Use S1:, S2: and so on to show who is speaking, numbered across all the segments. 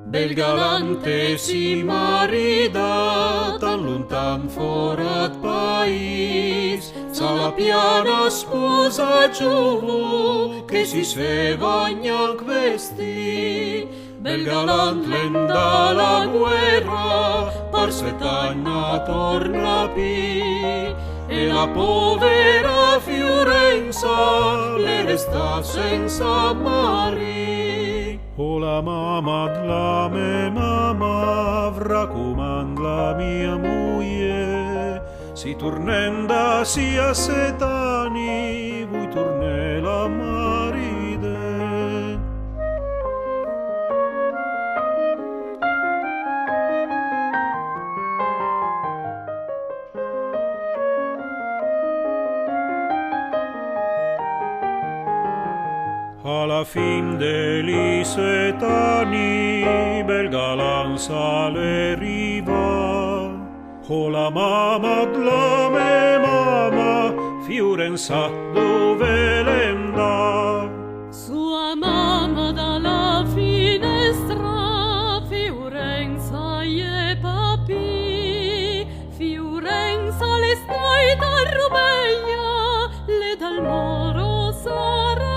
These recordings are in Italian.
S1: Bel galante si marida, tan luntan forat pais, sa la piana sposa giuvu, che si sveglia questi. Bel galant lenda la guerra, par setagna torna pi, e la povera Fiorenza le resta senza mari.
S2: O la mamma la me mamma vracumand la mia moglie, si tornenda sia setani, vui torne la maride. Alla fin degli setani bel galan sale riva, o la mamma la me mamma Fiorenza dove l'enda.
S3: Sua mamma dalla finestra Fiorenza e papi, Fiorenza le stai da Rumeglia, le dal moro sarasi.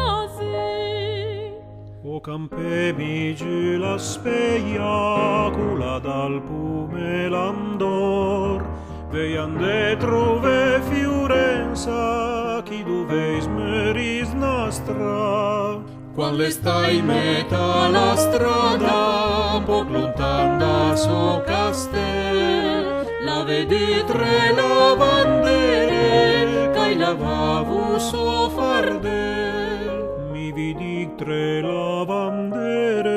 S2: O campemi giù la speia, cula dal pume l'andor, veian detro ve Fiorenza, chi doveis meris nostra.
S1: Quando le stai meta la strada, poc lontan da so castel, la vedi tre lavandere, che lavavu so fardel.
S2: Mi vidi tre lavandere,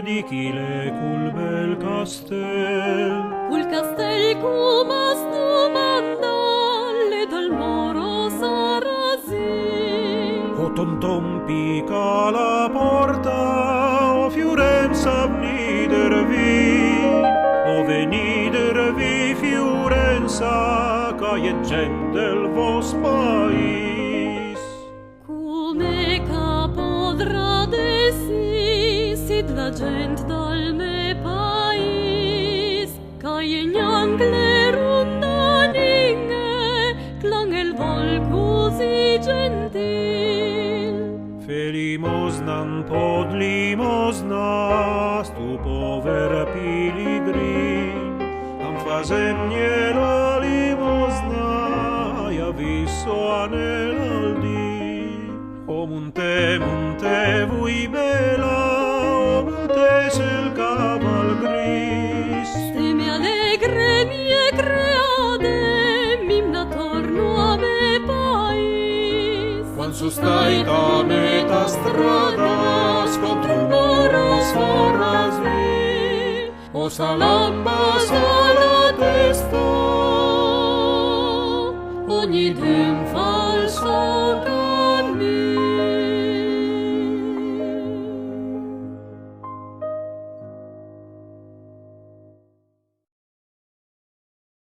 S2: di chi le cul bel castel.
S3: Cul castel cumas domanda, le dal moro sarasi.
S2: O tonton pica la porta, o Fiorenza venidervi Fiorenza, ca è gent del vos pais.
S3: Come capodra de sid la gent dal me pais, ca è gnangle rundaninge, clang el vol così gentil.
S2: Fe limosnan pod limosna, stu pover piligrim, am fazemnie la limosna, ja viso anel'aldi. O monte, monte, vui bella, o monte sul caval gris.
S3: Se mi allegre mie creade, mimna torno a me pais.
S1: Quando stai da metà strada, scontro il moro sarasi, o salamba la testa, ogni